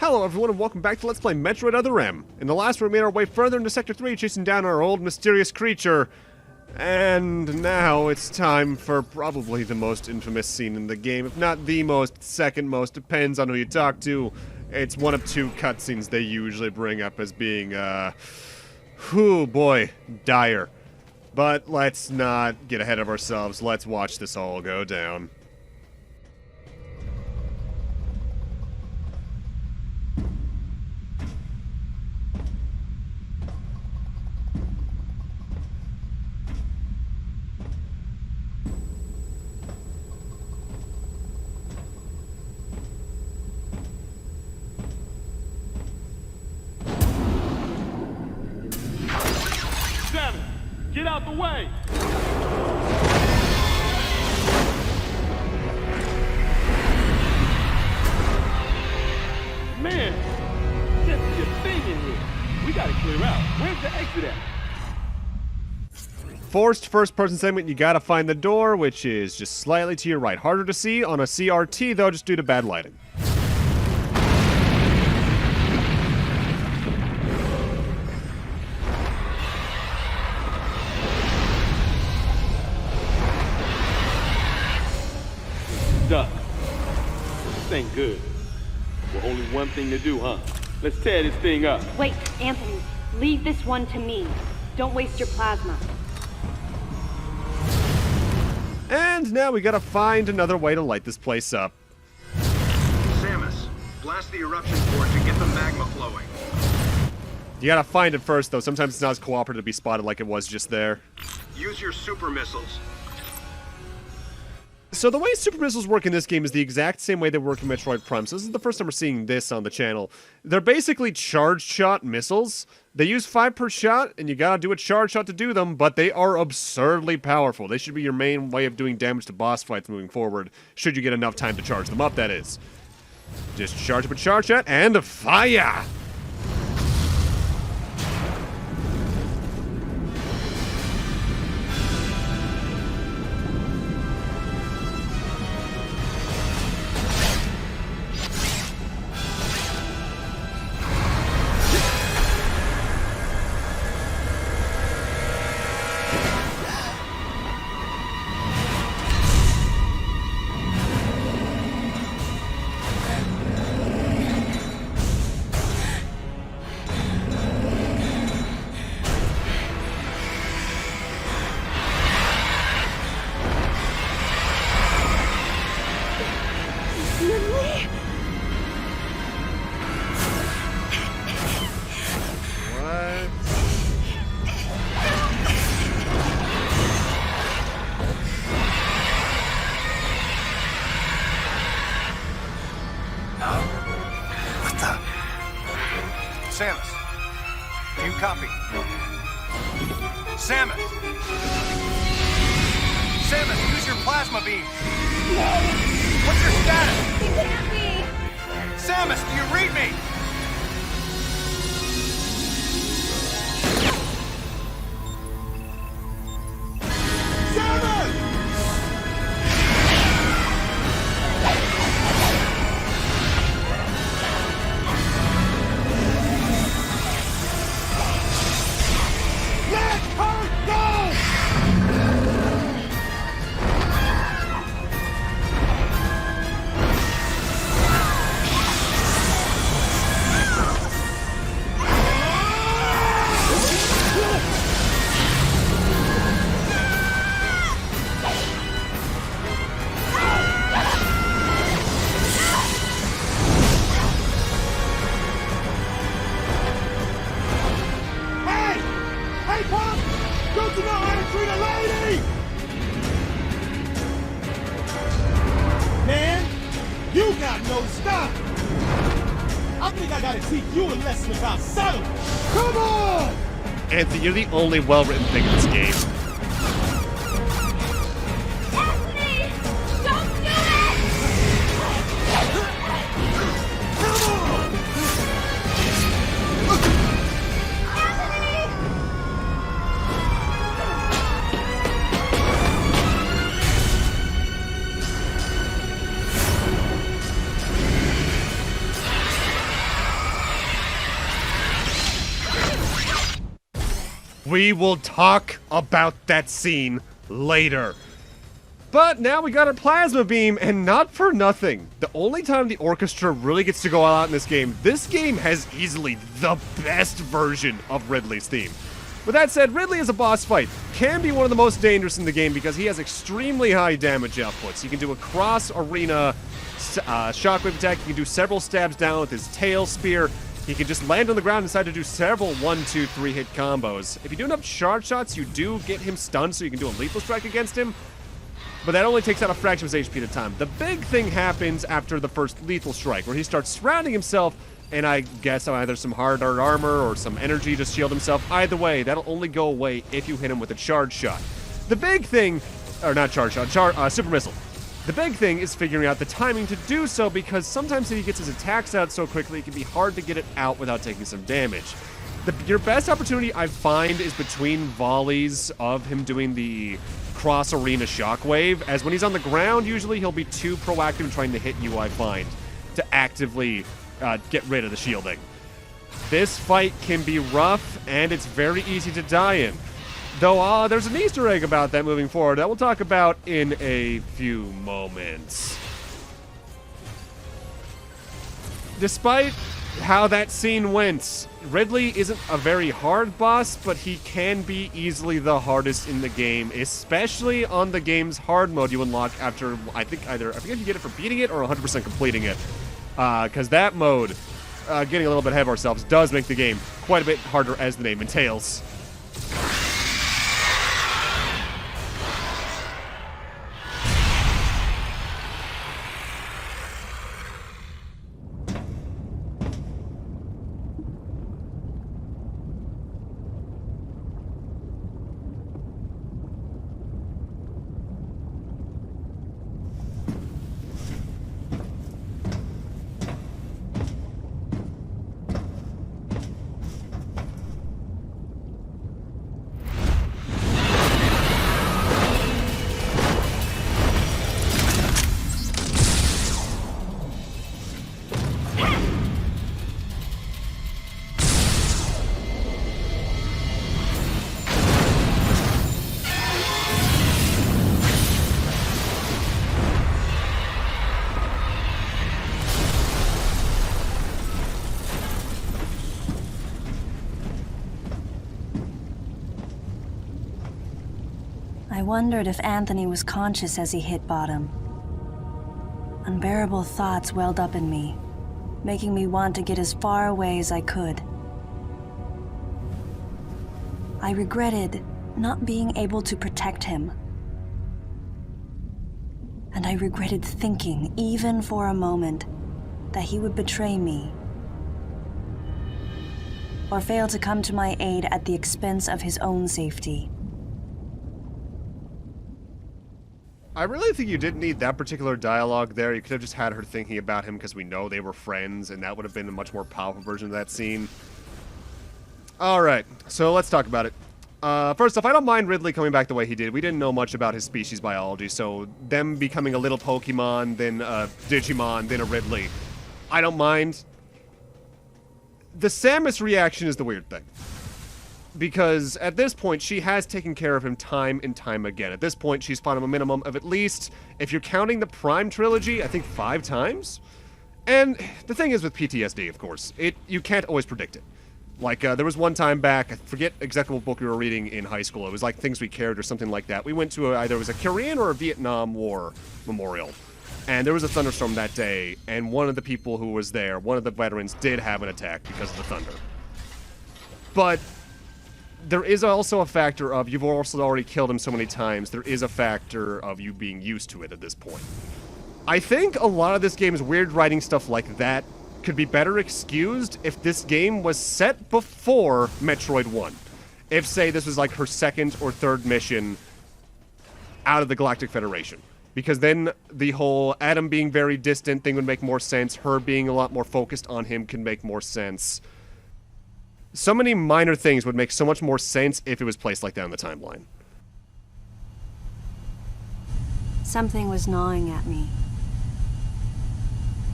Hello everyone and welcome back to Let's Play Metroid Other M. In the last one we made our way further into Sector 3 chasing down our old mysterious creature. And now it's time for probably the most infamous scene in the game. If not the most, second most, depends on who you talk to. It's one of two cutscenes they usually bring up as being, whew, boy, dire. But let's not get ahead of ourselves. Let's watch this all go down. Get out the way! Man, can't see a thing in here. We gotta clear out. Where's the exit at? Forced first-person segment, you gotta find the door, which is just slightly to your right. Harder to see on a CRT, though, just due to bad lighting. Duck. This ain't good. Well, only one thing to do, huh? Let's tear this thing up. Wait, Anthony. Leave this one to me. Don't waste your plasma. And now we gotta find another way to light this place up. Samus, blast the eruption port to get the magma flowing. You gotta find it first, though. Sometimes it's not as cooperative to be spotted like it was just there. Use your super missiles. So the way super missiles work in this game is the exact same way they work in Metroid Prime. So this is the first time we're seeing this on the channel. They're basically charged shot missiles. They use 5 per shot, and you gotta do a charge shot to do them, but they are absurdly powerful. They should be your main way of doing damage to boss fights moving forward, should you get enough time to charge them up, that is. Just charge up a charge shot, and fire! Samus, do you copy? Samus! Samus, use your plasma beam! What's your status? You can't be! Samus, do you read me? Samus! Let her go! Hey, Pop! Don't you know how to treat a lady? Man, you got no stop. I think I gotta teach you a lesson about settlement. Come on! Anthony, you're the only well-written thing in this game. Anthony! Don't do it! Come on! We will talk about that scene later. But now we got a plasma beam, and not for nothing. The only time the orchestra really gets to go all out in this game has easily the best version of Ridley's theme. With that said, Ridley as a boss fight can be one of the most dangerous in the game because he has extremely high damage outputs. He can do a cross-arena shockwave attack. He can do several stabs down with his tail spear. He can just land on the ground and decide to do several 1, 2, 3 hit combos. If you do enough charge shots, you do get him stunned, so you can do a lethal strike against him. But that only takes out a fraction of his HP at a time. The big thing happens after the first lethal strike, where he starts surrounding himself, and I guess either some hard armor or some energy to shield himself. Either way, that'll only go away if you hit him with a charge shot. The big thing, or not charge shot, super missile. The big thing is figuring out the timing to do so, because sometimes if he gets his attacks out so quickly, it can be hard to get it out without taking some damage. Your best opportunity, I find, is between volleys of him doing the cross-arena shockwave, as when he's on the ground, usually he'll be too proactive in trying to hit you, I find, to actively get rid of the shielding. This fight can be rough, and it's very easy to die in. Though there's an Easter egg about that moving forward that we'll talk about in a few moments. Despite how that scene went, Ridley isn't a very hard boss, but he can be easily the hardest in the game, especially on the game's hard mode you unlock after, I forget if you get it for beating it or 100% completing it. Because that mode, getting a little bit ahead of ourselves, does make the game quite a bit harder, as the name entails. I wondered if Anthony was conscious as he hit bottom. Unbearable thoughts welled up in me, making me want to get as far away as I could. I regretted not being able to protect him. And I regretted thinking, even for a moment, that he would betray me, or fail to come to my aid at the expense of his own safety. I really think you didn't need that particular dialogue there. You could have just had her thinking about him because we know they were friends, and that would have been a much more powerful version of that scene. Alright, so let's talk about it. First off, I don't mind Ridley coming back the way he did. We didn't know much about his species biology, so them becoming a little Pokemon, then a Digimon, then a Ridley, I don't mind. The Samus reaction is the weird thing. Because at this point, she has taken care of him time and time again. At this point, she's fought him a minimum of at least, if you're counting the Prime trilogy, I think 5 times. And the thing is with PTSD, of course, you can't always predict it. Like, there was one time back, I forget exactly what book we were reading in high school. It was like Things We Cared or something like that. We went to either it was a Korean or a Vietnam War memorial. And there was a thunderstorm that day, and one of the people who was there, one of the veterans, did have an attack because of the thunder. But there is also a factor of you've also already killed him so many times. There is a factor of you being used to it at this point. I think a lot of this game's weird writing stuff like that could be better excused if this game was set before Metroid 1. If, say, this was like her second or third mission out of the Galactic Federation. Because then the whole Adam being very distant thing would make more sense. Her being a lot more focused on him can make more sense. So many minor things would make so much more sense if it was placed like that in the timeline. Something was gnawing at me.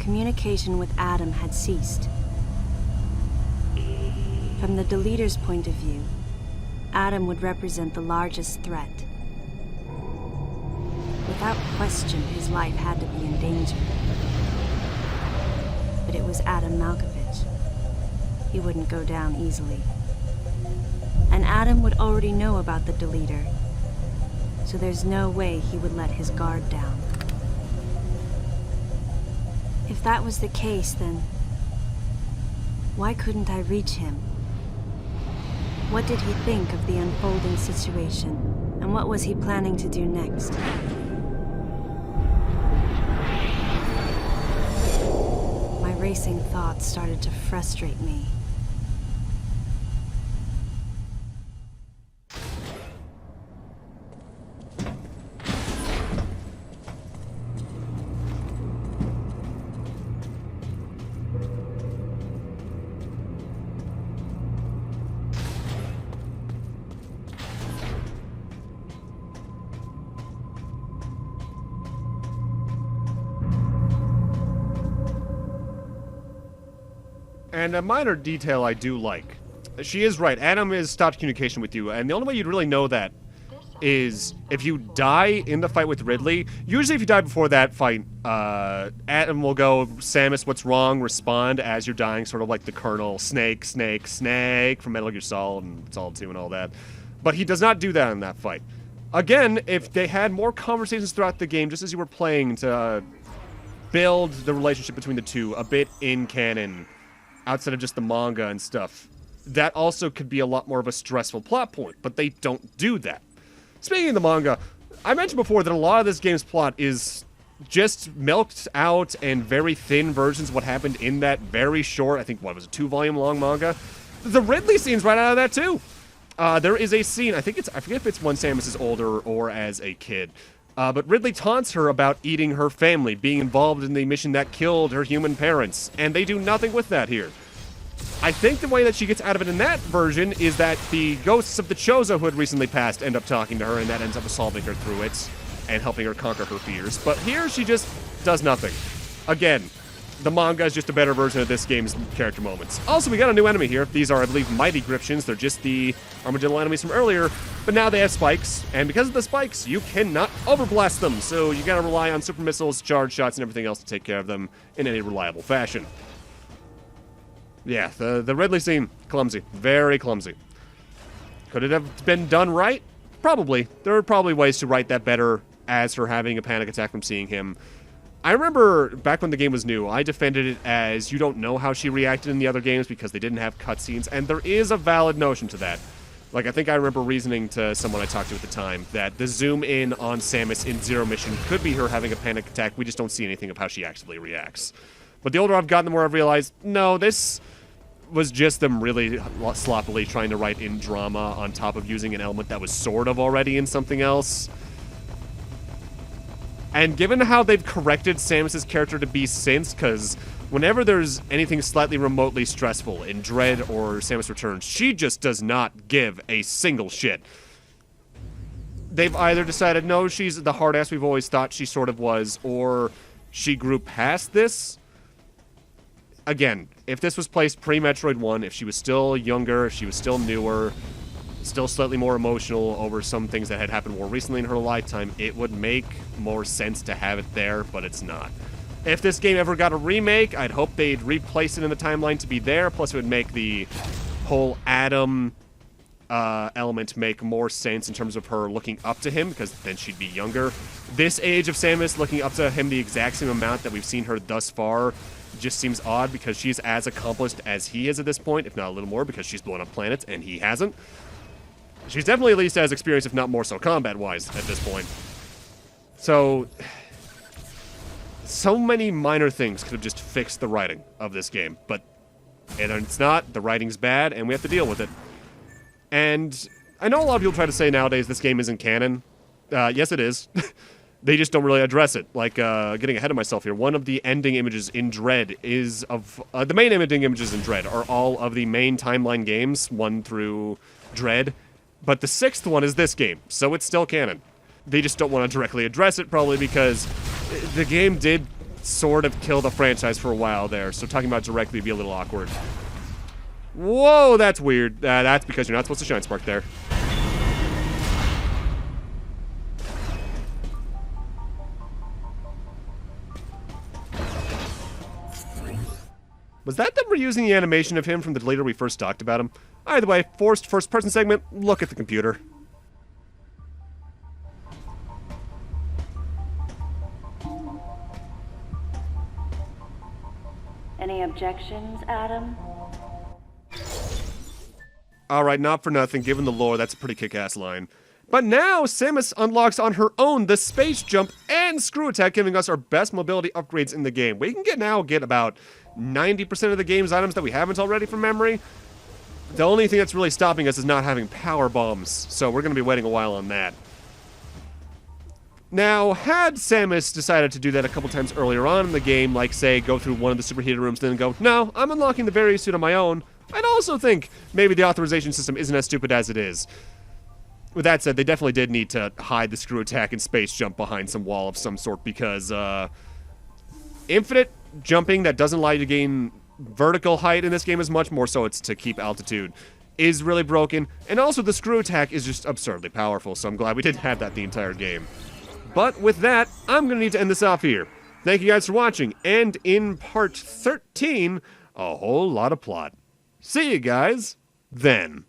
Communication with Adam had ceased. From the deleter's point of view, Adam would represent the largest threat. Without question, his life had to be in danger. But it was Adam Malkovich. He wouldn't go down easily. And Adam would already know about the deleter, so there's no way he would let his guard down. If that was the case, then why couldn't I reach him? What did he think of the unfolding situation, and what was he planning to do next? My racing thoughts started to frustrate me. And a minor detail I do like. She is right. Adam has stopped communication with you, and the only way you'd really know that is if you die in the fight with Ridley. Usually if you die before that fight, Adam will go, Samus, what's wrong? Respond as you're dying, sort of like the Colonel, Snake, Snake, Snake from Metal Gear Solid and Solid 2 and all that. But he does not do that in that fight. Again, if they had more conversations throughout the game, just as you were playing, to build the relationship between the two a bit in canon, outside of just the manga and stuff, that also could be a lot more of a stressful plot point, but they don't do that. Speaking of the manga, I mentioned before that a lot of this game's plot is just milked out and very thin versions of what happened in that very short, I think, what was it, 2-volume long manga? The Ridley scene's right out of that, too. There is a scene, I forget if it's when Samus is older or as a kid, but Ridley taunts her about eating her family, being involved in the mission that killed her human parents, and they do nothing with that here. I think the way that she gets out of it in that version is that the ghosts of the Chozo who had recently passed end up talking to her, and that ends up solving her through it and helping her conquer her fears. But here, she just does nothing. Again, the manga is just a better version of this game's character moments. Also, we got a new enemy here. These are, I believe, Mighty Griptions. They're just the armadillo enemies from earlier, but now they have spikes, and because of the spikes, you cannot overblast them, so you gotta rely on super missiles, charge shots, and everything else to take care of them in any reliable fashion. Yeah, the Ridley scene, clumsy. Very clumsy. Could it have been done right? Probably. There are probably ways to write that better as her having a panic attack from seeing him. I remember back when the game was new, I defended it as you don't know how she reacted in the other games because they didn't have cutscenes, and there is a valid notion to that. Like, I think I remember reasoning to someone I talked to at the time that the zoom in on Samus in Zero Mission could be her having a panic attack. We just don't see anything of how she actually reacts. But the older I've gotten, the more I've realized, no, this was just them really sloppily trying to write in drama on top of using an element that was sort of already in something else. And given how they've corrected Samus's character to be since, because whenever there's anything slightly remotely stressful in Dread or Samus Returns, she just does not give a single shit. They've either decided, no, she's the hard ass we've always thought she sort of was, or she grew past this. Again, if this was placed pre-Metroid 1, if she was still younger, if she was still newer, still slightly more emotional over some things that had happened more recently in her lifetime, it would make more sense to have it there, but it's not. If this game ever got a remake, I'd hope they'd replace it in the timeline to be there, plus it would make the whole Adam element make more sense in terms of her looking up to him, because then she'd be younger. This age of Samus looking up to him the exact same amount that we've seen her thus far just seems odd, because she's as accomplished as he is at this point, if not a little more, because she's blown up planets and he hasn't. She's definitely at least as experienced, if not more so combat-wise, at this point. So many minor things could have just fixed the writing of this game, but it's not. The writing's bad, and we have to deal with it. And I know a lot of people try to say nowadays this game isn't canon. Yes, it is. They just don't really address it. Like, getting ahead of myself here, one of the ending images in Dread is of... the main ending images in Dread are all of the main timeline games, 1 through Dread. But the 6th one is this game, so it's still canon. They just don't want to directly address it, probably because the game did sort of kill the franchise for a while there, so talking about it directly would be a little awkward. Whoa, that's weird. That's because you're not supposed to shine spark there. Was that them reusing the animation of him from the later we first talked about him? Either way, forced first-person segment, look at the computer. Any objections, Adam? Alright, not for nothing, given the lore, that's a pretty kick-ass line. But now, Samus unlocks on her own the space jump and screw attack, giving us our best mobility upgrades in the game. We can now get about 90% of the game's items that we haven't already from memory. The only thing that's really stopping us is not having power bombs, so we're going to be waiting a while on that. Now, had Samus decided to do that a couple times earlier on in the game, like, say, go through one of the superheated rooms, then go, no, I'm unlocking the various suit on my own, I'd also think maybe the authorization system isn't as stupid as it is. With that said, they definitely did need to hide the screw attack and space jump behind some wall of some sort, because, infinite jumping that doesn't allow you to gain vertical height in this game as much, more so it's to keep altitude, is really broken, and also the screw attack is just absurdly powerful, so I'm glad we didn't have that the entire game. But with that, I'm going to need to end this off here. Thank you guys for watching, and in part 13, a whole lot of plot. See you guys then.